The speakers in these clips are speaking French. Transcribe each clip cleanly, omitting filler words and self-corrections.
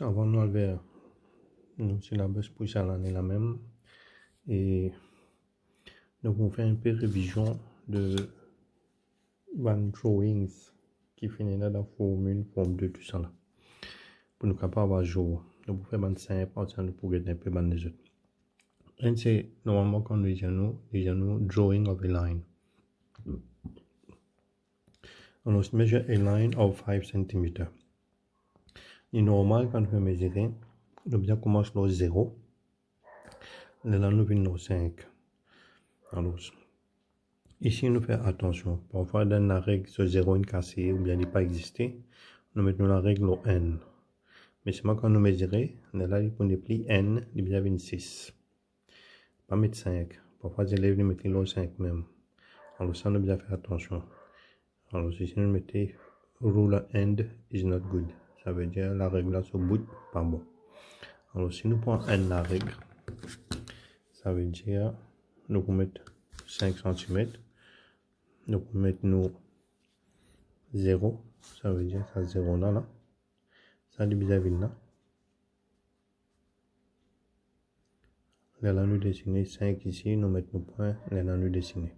avant de enlever nous syllabus pour ça l'année la même et nous allons faire un peu de révision de one drawings qui finit là dans forme 1, forme 2, tout ça là pour nous capables à jouer. Nous pouvons faire 5 parties nous pouvons un peu les autres. Un c'est normalement quand nous disons drawing of a line. On nous measure a line of 5 cm. Et normal quand nous mesurer, nous bien commencer au 0. Là nous venons au 5. Alors, ici nous faisons attention. Parfois dans la règle ce 0 est cassé ou bien il n'est pas existé, nous mettons la règle au n. Mais c'est moi quand nous mesurer, là il peut pli n, il y a 26. Pas mettre 5. Parfois les élèves mettent le 5 même. Alors ça nous bien faire attention. Alors ici nous mettons rule end is not good. Ça veut dire la règle là sur bout pas bon. Alors si nous prenons n la règle, ça veut dire nous pouvons mettre 5 cm. Nous pouvons mettre nous 0. Ça veut dire ça 0 là. Ça divise avec là. Là nous dessiner 5 ici, nous mettons nos points, là nous dessiner.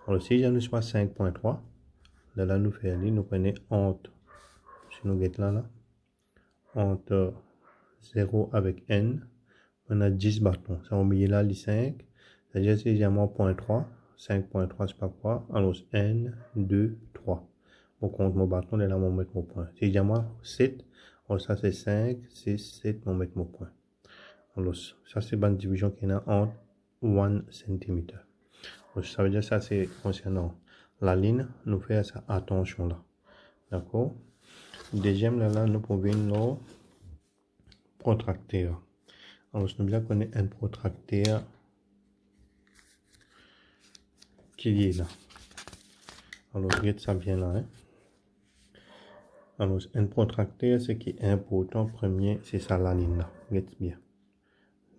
Alors si j'en ai 5.3, là nous faisons, nous prenons entre, si nous mettons là, entre 0 avec n, on a 10 bâtons. Ça on met là les 5, c'est-à-dire si j'ai moins 0.3, 5.3 c'est pas quoi, alors n, 2, 3. On compte mon bâton, là on met mon point. Si j'ai moins 7, alors ça c'est 5, 6, 7, on met mon point. Alors, ça c'est une division qui est entre 1 cm. Alors, ça veut dire ça c'est concernant la ligne, nous faisons ça attention là. D'accord? Deuxième là, nous pouvons nos protracteurs. Alors, nous bien connaître un protracteur qui est là. Alors, regarde ça bien là. Hein? Alors, un protracteur, ce qui est important, premier, c'est ça la ligne là. Regarde bien.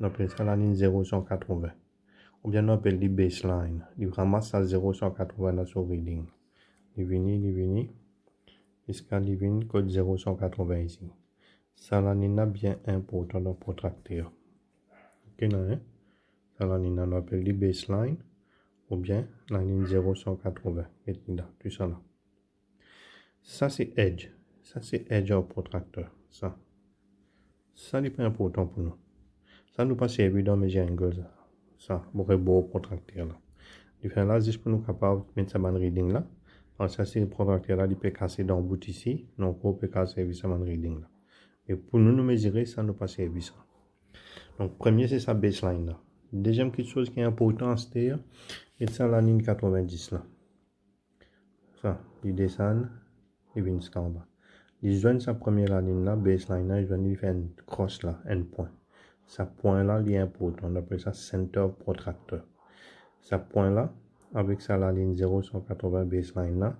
On appelle ça la ligne 0,180. Ou bien on appelle les baseline. Il ramasse à 0,180 dans son reading. Il vient, jusqu'à il vient code 0,180 ici. Ça la ligne bien important dans le protracteur. Ok, non, hein? Ça la ligne on appelle les baseline. Ou bien la ligne 0,180. Et là, tout ça là. Ça c'est edge. Ça c'est edge au protracteur. Ça. Ça n'est pas important pour nous. Ça nous pas servi dans mes angles. Ça, beaucoup beau protracteur là. Il fait là juste pour nous capables de mettre ça dans reading là. Alors ça c'est le protracteur là, il peut casser dans le bout ici. Donc on peut casser ça dans reading là. Et pour nous mesurer, ça nous pas servi ça. Donc premier c'est sa baseline là. Deuxième quelque chose qui est important c'est ça la ligne 90 là. Ça, il descend, il vient jusqu'en bas. Il joint sa première ligne là, baseline là, il fait une cross là, un point. Ce point là, il est important. On appelle ça center protracteur. Ce point là, avec ça la ligne 0,180 baseline là,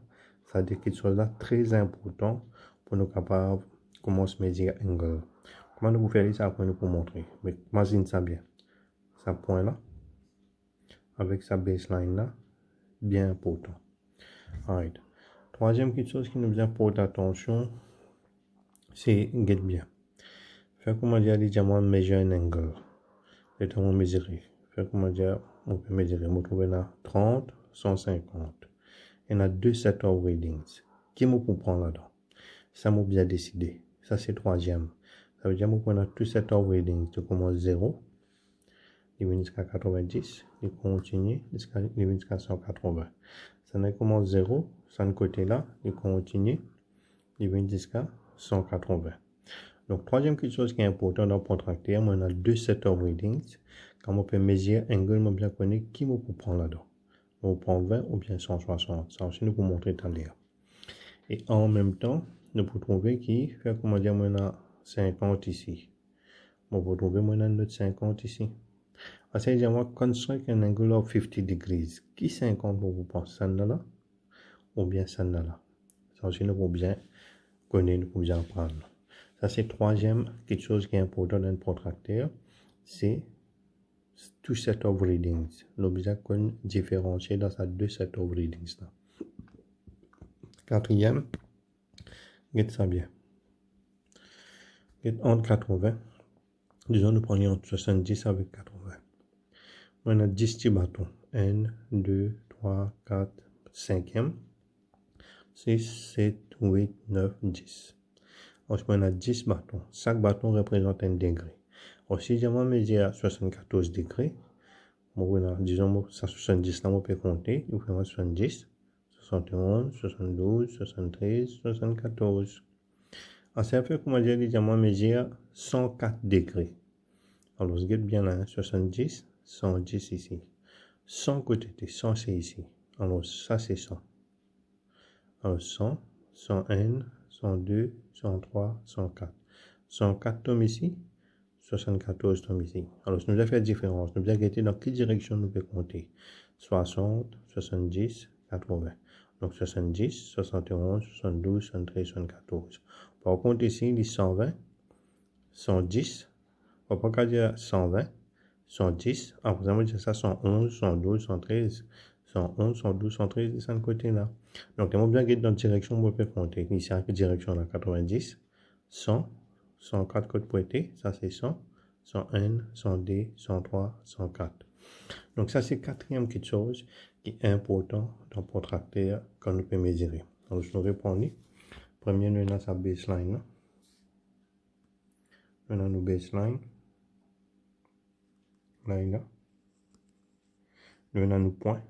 ça dit quelque chose là très important pour nous capables de commencer à mesurer angle. Comment nous faire ça pour nous montrer? Mais imagine ça bien. Ce point là, avec sa baseline là, bien important. Alright. Troisième quelque chose qui nous apporte attention, c'est get bien. Faire comment dire, déjà measure un angle. Et on mesurer. Faire comment dire, on peut mesurer. On trouve là 30, 150. Il y a 2 sets of readings. Qui me comprend là-dedans? Ça m'a bien décidé. Ça c'est troisième. Ça veut dire qu'on a 2 sets of readings. Tu commences 0. Il vient jusqu'à 90. Il continue jusqu'à 180. Ça ne commence 0. Ça de côté là. Il continue. Il vient jusqu'à 180. Donc, troisième quelque chose qui est important dans le protracteur, on a 2 sets of readings. Quand on peut mesurer angle, on bien connaître qui me prend là-dedans. On prend 20 ou bien 160. Ça aussi, nous pouvons montrer tout à l'heure. Et en même temps, nous pouvons trouver qui fait comment dire, on a 50 ici. On peut trouver on a notre 50 ici. Alors, ça veut dire, on va construire un angle of 50 degrees. Qui 50 pour vous penser? Ça là ou bien ça là. Ça aussi, nous pouvons bien connaître, nous pouvons bien apprendre. Ça, c'est troisième, quelque chose qui est important dans le protracteur, c'est 2 sets of readings. Nous devons différencier dans ces 2 sets of readings là. Quatrième, regarde ça bien. Entre 80, disons nous prenons entre 70 avec 80. On a 10 petits bâtons. 1, 2, 3, 4, 5e, 6, 7, 8, 9, 10. Ensuite, on a 10 bâtons. Chaque bâton représente un degré. Si je mesure à 74 degrés, disons, 70 là, on peut compter. Il faut 70, 71, 72, 73, 74. Ça fait comment dire, disons, mesure 104 degrés. Alors, vous bien là, 70, 110 ici. 100 côté, 100 c'est ici. Alors, ça c'est 100. Alors, 100, 101, 102, 103, 104. 104 tombe ici, 74 tombe ici. Alors, si nous avons fait la différence, nous avons regardé dans quelle direction nous pouvons compter. 60, 70, 80. Donc, 70, 71, 72, 73, 74. Par contre, ici, il y a 120, 110. On va pas dire 120, 110. Après, on va dire ça 111, 112, 113. 111, 112, 113, et ça de côté là. Donc, on va bien dans la direction, on peut compter. Ici, à quelle direction là? 90, 100, 104 côté pointé, ça c'est 100, 101, 102, 103, 104. Donc, ça c'est quatrième quelque chose qui est important dans le protracteur quand nous pouvons mesurer. Donc, je nous réponds. Premier, nous avons sa baseline. Nous avons nos baseline. Là, là. Nous avons nos points.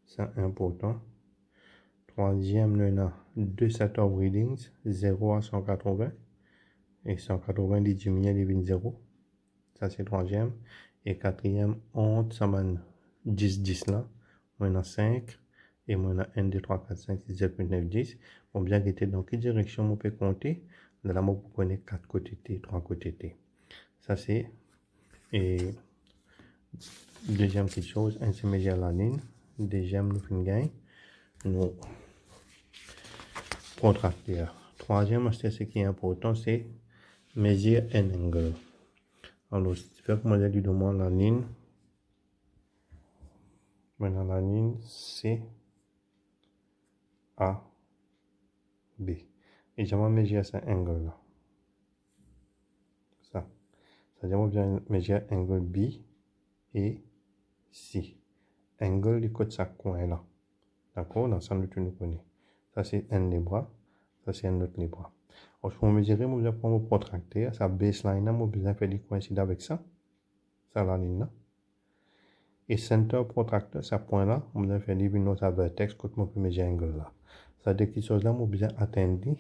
C'est important. Troisième, nous avons deux set of readings, 0 à 180. Et 180 diminué devient 0. Ça, c'est troisième. Et quatrième, entre ça m'a 10, 10 là. On a 5. Et on a 1, 2, 3, 4, 5, 6, 7, 8, 9, 10. Bon, bien guetter dans quelle direction on peut compter. Là, on peut connaître 4 côtés T, 3 côtés T. Ça, c'est. Et deuxième petite chose, intermédiaire la ligne. Deuxième, nous finissons gain. Nous contracteurs. Troisième, c'est ce qui est important, c'est measure un angle. Alors, si tu fais comme on a dit de moi la ligne. Maintenant, la ligne C, A, B. Et je vais mesurer cet angle là. Ça. Ça, je vais mesurer angle B et C. Angle du côté de ce coin là. D'accord? Dans ça, nous connaissons. Ça, c'est un des bras. Ça, c'est un autre des bras. Alors, pour mesurer, je vais prendre mon protracteur. Sa baseline, je vais besoin faire des coïncider avec ça. Ça, la ligne là. Et center protracteur, ce point là, on va faire une autre vertex quand on peut mesurer angle là. Ça veut dire que ces choses là, on besoin atteindre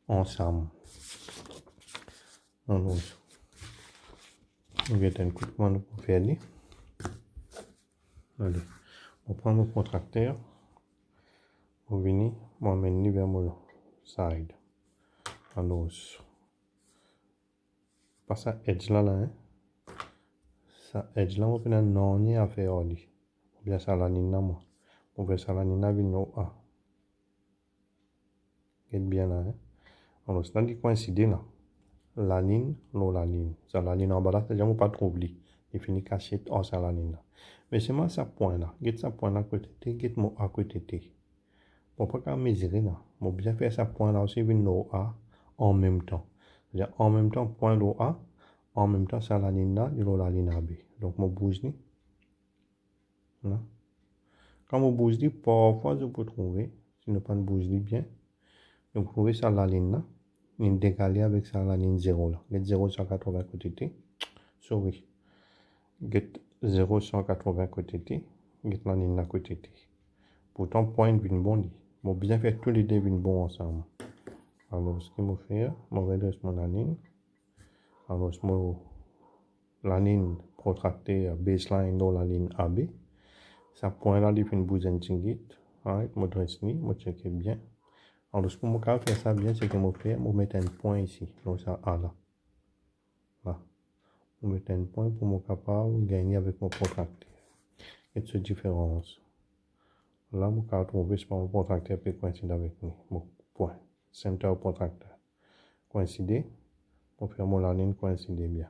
ensemble. On va un coup de main pour faire les. Allez, on prend mon protracteur. On vient, on mène vers mon side. Alors, pas ça edge là, hein. Ça edge là, on peut non à faire on bien ça la ligne là, moi. On fait ça la ligne là, vino A. Get bien là, hein. Alors, c'est dit coïncider là. La ligne, non la ligne. Ça la ligne en bas là, c'est-à-dire pas trop oublier. Il finit caché en ça la ligne là. Mais c'est moi ça point là. Get ça point là côté T, get mon A côté T. Bon, pas qu'à mesurer là. Bon, bien faire ça point là aussi, vino A en même temps. C'est-à-dire en même temps, point l'eau A, en même temps, ça la ligne là, et la ligne AB. Donc, mon bouge ni. Là. Quand mon bouge ni, parfois, je peux trouver, si ne pas de bouge ni bien, donc, vous trouvez ça la ligne là, ligne décalée avec ça la ligne 0 là. Get 0 180 côté T. Sorry. Get 0 180 côté T. Get la ligne là côté T. Pourtant, point vient bon. Bon, bien faire tous les deux viennent bon ensemble. Alors, ce qu'il me fait, je redresse mon ligne. Alors, la ligne protractée baseline dans la ligne AB. Ça point là, il fait une bouge en tingit. Right, je dresse ni, je check bien. Alors, ce que je faire ça bien, c'est que je mettre un point ici. Donc, ça A là. Là. Je mettre un point pour me capable de gagner avec mon protracteur. Et cette différence. Là, je vais trouver si mon protracteur peut coïncider avec mon point. Center protracteur. Coïncider. Pour faire mon ligne coïncider bien.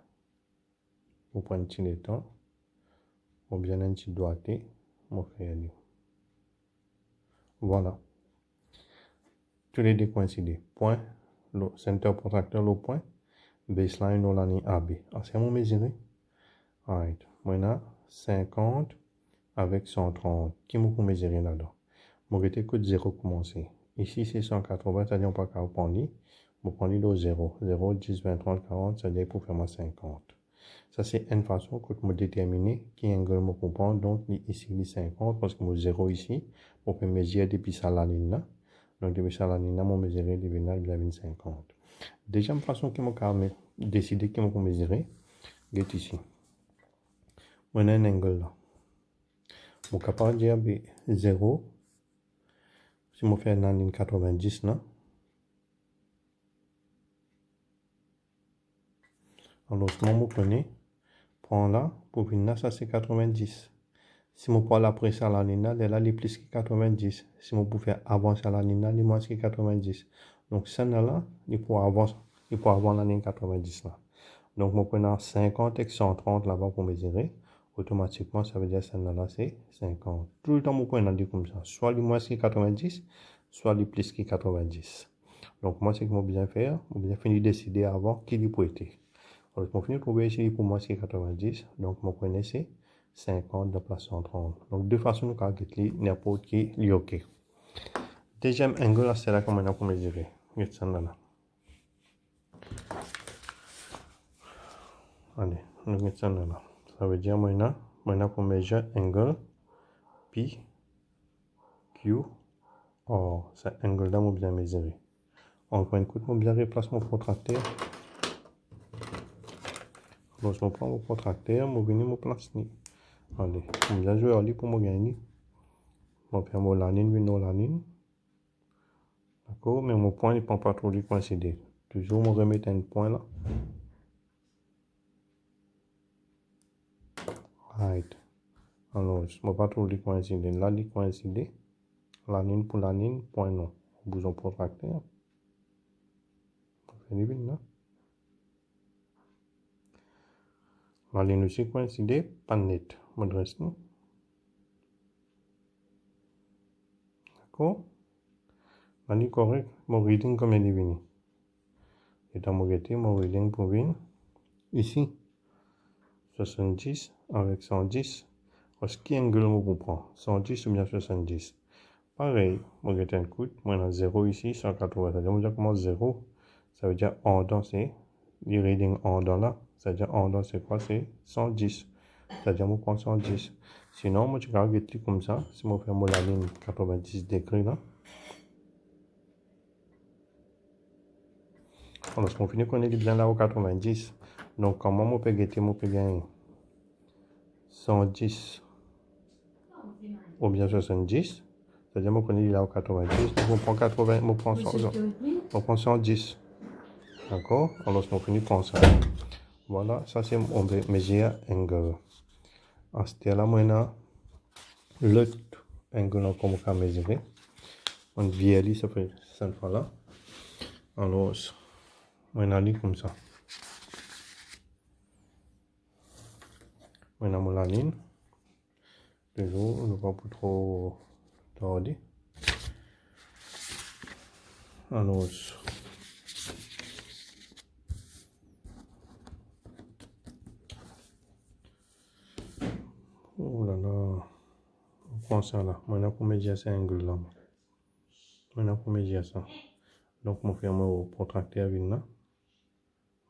Vous prenez un petit temps. Vous bien un petit doigté. Vous faire lui. Voilà. Tous les deux coïncident. Point, le center protracteur, le point. Baseline, dans la ligne AB. C'est mon mesuré. Alright. Maintenant, 50 avec 130. Qui m'a pour mesurer là-dedans? Mon rete que 0 commencer. Ici, c'est 180, c'est-à-dire on peut pas prendre. On prend le 0. 0, 10, 20, 30, 40, c'est-à-dire pour faire 50. Ça, c'est une façon que je déterminer qui angle je comprends. Donc, ici, il 50, parce que mon 0 ici, on peut mesurer depuis ça la ligne là. Donc, depuis ça la ligne là, on mesurer depuis là, il y 50. Deuxième façon que je décider qui je mesurer, c'est ici. On a un angle là. Je suis capable de dire 0. Si je fais la ligne 90 là. Alors, si je prends là, pour venir là, ça c'est 90. Si je prends après ça la ligne là, elle est plus que 90. Si je peux faire avancer la ligne là, elle est moins que 90. Donc, ça là, il faut avoir la ligne 90 là. Donc, je prends 50 et 130 là-bas pour mesurer. Automatiquement, ça veut dire que celle-là, c'est 50. Tout le temps, je prends dit comme ça. Soit le moins que 90, soit le plus que 90. Donc, moi, c'est que je bien faire. Je bien finir de décider avant qui il peut être. Alors, je finis de trouver ici pour moi, c'est 90. Donc, je prends c'est 50 de place 130. Donc, de façon, nous calculer n'importe qui est OK. Deuxième angle, c'est là qu'on a pour mesurer. Regarde celle-là. Allez, nous mettons ça là. Ça veut dire maintenant pour mesurer angle P, Q, or. C'est angle là, on bien mesurer. On prend un coup de bien replace mon protracteur. Donc, je prends mon protracteur, je viens me placer. Allez, je bien jouer à lui pour me gagner. Je vais faire mon ligne, la ligne. D'accord, mais mon point ne prend pas trop de coïncider. Toujours, je remettre un point là. Right. Alors, je ne vais pas trop de coïncider. Là, il coïncide. La ligne pour la ligne, point non. Bouton protracteur. On fait les là. La ligne aussi coïncide, pas net. Je dresse nous. D'accord? La ligne correcte, mon reading comme il est venu. Et dans mon reading pour venir. Ici, 70 avec 110. Parce qu'il y a un angle que je prends. 110 ou bien 70. Pareil, je vais un coup, moi j'ai 0 ici, 180. C'est-à-dire, je commence 0. Ça veut dire en dedans, c'est le reading en dedans là. C'est-à-dire en dedans, c'est quoi? C'est 110. C'est-à-dire, je prends 110. Sinon, moi, je regarde comme ça. Si je fais la ligne 90 degrés là. Alors, on finit qu'on est bien là au 90. Donc, comment je peux gagner 110 ou bien 70? C'est-à-dire, je connais là au 90. Donc, je prends 80, je prends 110. D'accord? Alors, on finit par ça. Voilà, ça c'est mon mesure angle. À ce là, maintenant, l'autre angle qu'on peut mesurer. On vient ça fait cette fois-là. Alors, on a dit comme ça. On a mon ligne. Toujours, on ne va pas trop tarder. Alors, oh là là, on prend ça là. Maintenant, pour mesurer cet angle là. Maintenant, pour mesurer ça. Donc, je fais mon protracteur avec là.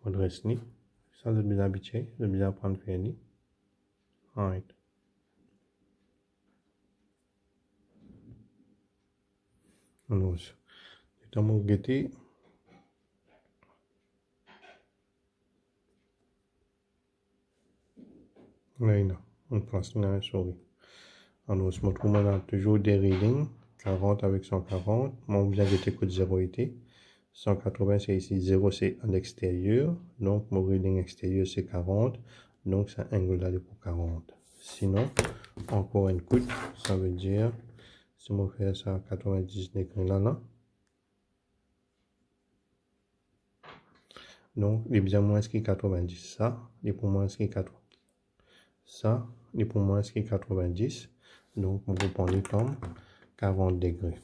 Je dresse ni. Ça, c'est bien habitué. C'est bien apprendre à faire ni. Alright. Alors, dans mon guetté. Là, on place dans la souris. Alors, je me trouve maintenant toujours des readings. 40 avec 140. Mon bien était que 0 était. 180 c'est ici. 0 c'est à l'extérieur. Donc, mon reading extérieur c'est 40. Donc, ça angle là pour 40. Sinon, encore une coude. Ça veut dire, si on fait ça à 90 degrés là. Donc, il est bien moins que 90. Ça, il est pour moins que 80. Ça, il est pour moins que 90. Donc, on peut prendre comme 40 degrés.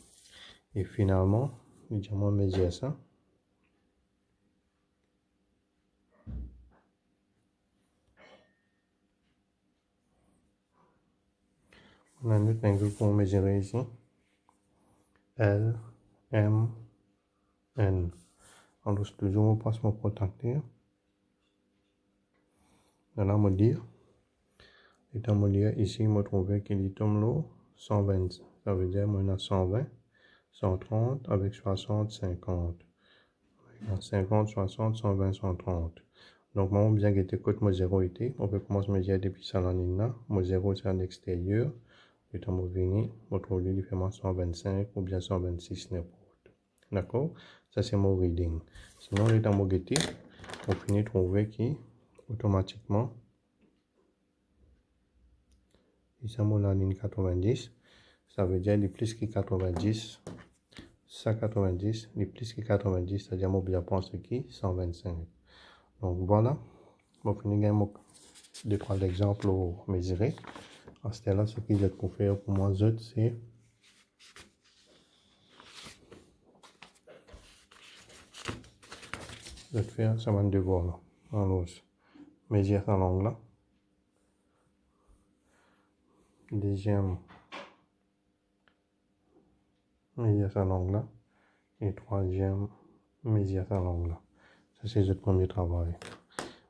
Et finalement, je vais mesurer ça. On a notre angle pour mesurer ici. L, M, N. Alors, c'est toujours on passe mon protracteur. Dans la module, étant module ici, je trouve qu'il tombe là 120. Ça veut dire qu'on a 120, 130 avec 60, 50. 50, 60, 120, 130. Donc, moi, on bien que côté mon 0 était. On peut commencer à mesurer depuis ça la ligne là. Mon 0 c'est à l'extérieur. Et on va venir, on trouve le différent 125 ou bien 126 n'importe. D'accord? Ça, c'est mon reading. Sinon, l'état mon guetté, on finit de trouver qui, automatiquement, ici, mon la ligne 90. Ça veut dire les plus que 90. Ça 90, les plus que 90, c'est-à-dire mon bien penser qui 125. Donc voilà, on finit avec 2-3 exemples à mesurer. À ce là, ce qu'il y a pour faire pour moi, c'est de faire ça de devoir là. Alors, mesurer sa langue là. Deuxième, mesurer sa langue là. Et troisième, mesurer sa langue là. Ça, c'est le premier travail.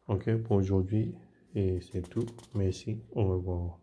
Ok, pour aujourd'hui, et c'est tout. Merci, au revoir.